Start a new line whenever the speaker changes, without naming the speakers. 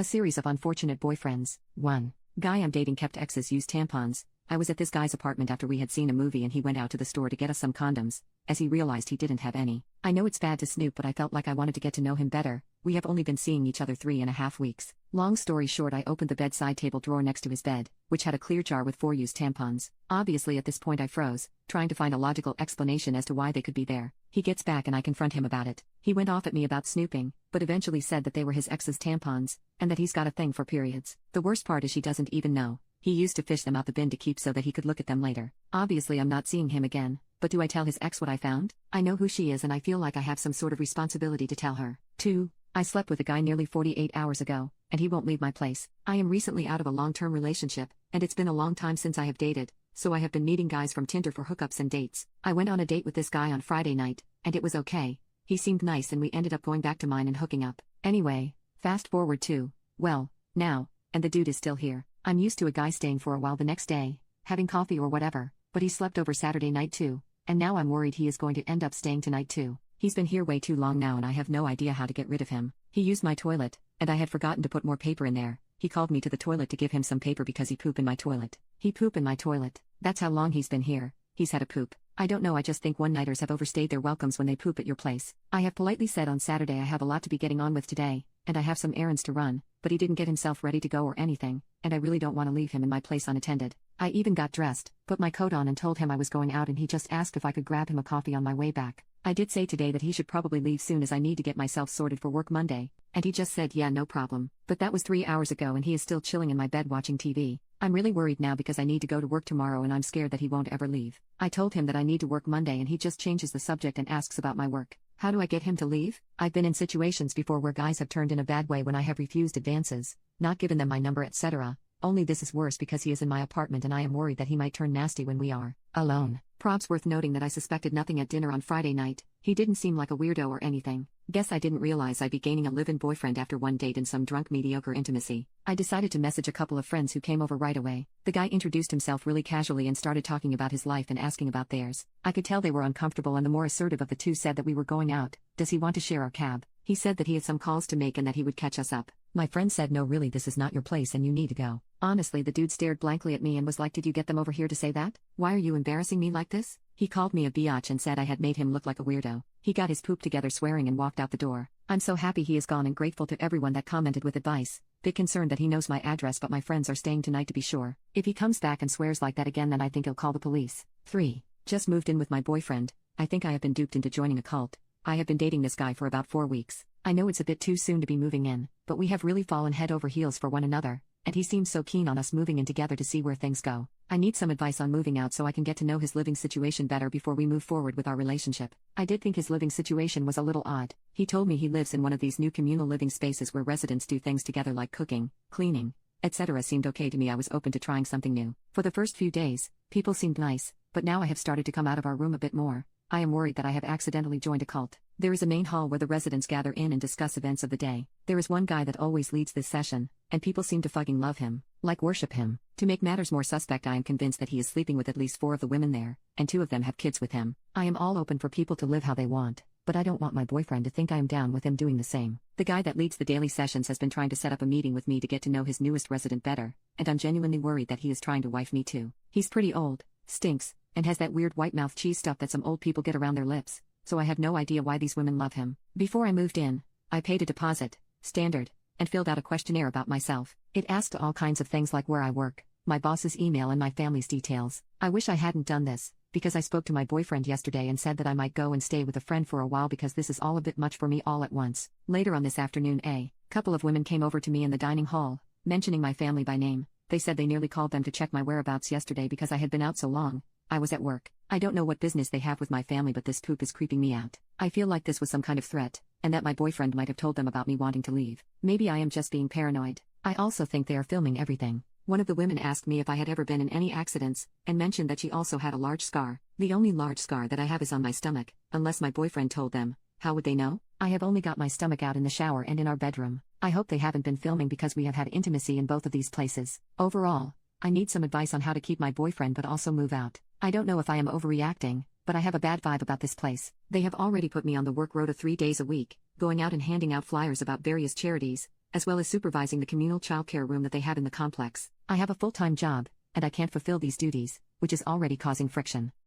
A series of unfortunate boyfriends. 1. Guy I'm dating kept ex's used tampons. I was at this guy's apartment after we had seen a movie and he went out to the store to get us some condoms, as he realized he didn't have any. I know it's bad to snoop, but I felt like I wanted to get to know him better. We have only been seeing each other 3.5 weeks. Long story short, I opened the bedside table drawer next to his bed, which had a clear jar with 4 used tampons. Obviously at this point I froze, trying to find a logical explanation as to why they could be there. He gets back and I confront him about it. He went off at me about snooping, but eventually said that they were his ex's tampons, and that he's got a thing for periods. The worst part is she doesn't even know. He used to fish them out the bin to keep so that he could look at them later. Obviously I'm not seeing him again, but do I tell his ex what I found? I know who she is and I feel like I have some sort of responsibility to tell her. 2. I slept with a guy nearly 48 hours ago, and he won't leave my place. I am recently out of a long-term relationship, and it's been a long time since I have dated, so I have been meeting guys from Tinder for hookups and dates. I went on a date with this guy on Friday night, and it was okay. He seemed nice and we ended up going back to mine and hooking up. Anyway, fast forward to, well, now, and the dude is still here. I'm used to a guy staying for a while the next day, having coffee or whatever, but he slept over Saturday night too, and now I'm worried he is going to end up staying tonight too. He's been here way too long now and I have no idea how to get rid of him. He used my toilet, and I had forgotten to put more paper in there. He called me to the toilet to give him some paper because he pooped in my toilet. He pooped in my toilet. That's how long he's been here. He's had a poop. I don't know, I just think one-nighters have overstayed their welcomes when they poop at your place. I have politely said on Saturday I have a lot to be getting on with today, and I have some errands to run, but he didn't get himself ready to go or anything, and I really don't want to leave him in my place unattended. I even got dressed, put my coat on and told him I was going out and he just asked if I could grab him a coffee on my way back. I did say today that he should probably leave soon as I need to get myself sorted for work Monday, and he just said yeah, no problem. But that was 3 hours ago and he is still chilling in my bed watching TV. I'm really worried now because I need to go to work tomorrow and I'm scared that he won't ever leave. I told him that I need to work Monday and he just changes the subject and asks about my work. How do I get him to leave? I've been in situations before where guys have turned in a bad way when I have refused advances, not given them my number, etc. Only this is worse because he is in my apartment and I am worried that he might turn nasty when we are alone. Props worth noting that I suspected nothing at dinner on Friday night. He didn't seem like a weirdo or anything. Guess I didn't realize I'd be gaining a live-in boyfriend after one date and some drunk mediocre intimacy. I decided to message a couple of friends who came over right away. The guy introduced himself really casually and started talking about his life and asking about theirs. I could tell they were uncomfortable and the more assertive of the two said that we were going out. Does he want to share our cab? He said that he had some calls to make and that he would catch us up. My friend said no, really, this is not your place and you need to go. Honestly, the dude stared blankly at me and was like, did you get them over here to say that? Why are you embarrassing me like this? He called me a biatch and said I had made him look like a weirdo. He got his poop together swearing and walked out the door. I'm so happy he is gone and grateful to everyone that commented with advice. Bit concerned that he knows my address, but my friends are staying tonight to be sure. If he comes back and swears like that again, then I think he'll call the police. 3. Just moved in with my boyfriend. I think I have been duped into joining a cult. I have been dating this guy for about 4 weeks. I know it's a bit too soon to be moving in, but we have really fallen head over heels for one another, and he seems so keen on us moving in together to see where things go. I need some advice on moving out so I can get to know his living situation better before we move forward with our relationship. I did think his living situation was a little odd. He told me he lives in one of these new communal living spaces where residents do things together like cooking, cleaning, etc. Seemed okay to me. I was open to trying something new. For the first few days, people seemed nice, but now I have started to come out of our room a bit more. I am worried that I have accidentally joined a cult. There is a main hall where the residents gather in and discuss events of the day. There is one guy that always leads this session, and people seem to fucking love him, like worship him. To make matters more suspect, I am convinced that he is sleeping with at least 4 of the women there, and 2 of them have kids with him. I am all open for people to live how they want, but I don't want my boyfriend to think I am down with him doing the same. The guy that leads the daily sessions has been trying to set up a meeting with me to get to know his newest resident better, and I'm genuinely worried that he is trying to wife me too. He's pretty old, stinks, and has that weird white mouth cheese stuff that some old people get around their lips, so I have no idea why these women love him. Before I moved in, I paid a deposit, standard, and filled out a questionnaire about myself. It asked all kinds of things like where I work, my boss's email and my family's details. I wish I hadn't done this, because I spoke to my boyfriend yesterday and said that I might go and stay with a friend for a while because this is all a bit much for me all at once. Later on this afternoon, a couple of women came over to me in the dining hall, mentioning my family by name. They said they nearly called them to check my whereabouts yesterday because I had been out so long. I was at work. I don't know what business they have with my family, but this poop is creeping me out. I feel like this was some kind of threat, and that my boyfriend might have told them about me wanting to leave. Maybe I am just being paranoid. I also think they are filming everything. One of the women asked me if I had ever been in any accidents, and mentioned that she also had a large scar. The only large scar that I have is on my stomach, unless my boyfriend told them. How would they know? I have only got my stomach out in the shower and in our bedroom. I hope they haven't been filming because we have had intimacy in both of these places. Overall, I need some advice on how to keep my boyfriend but also move out. I don't know if I am overreacting, but I have a bad vibe about this place. They have already put me on the work rota 3 days a week, going out and handing out flyers about various charities, as well as supervising the communal childcare room that they have in the complex. I have a full-time job, and I can't fulfill these duties, which is already causing friction.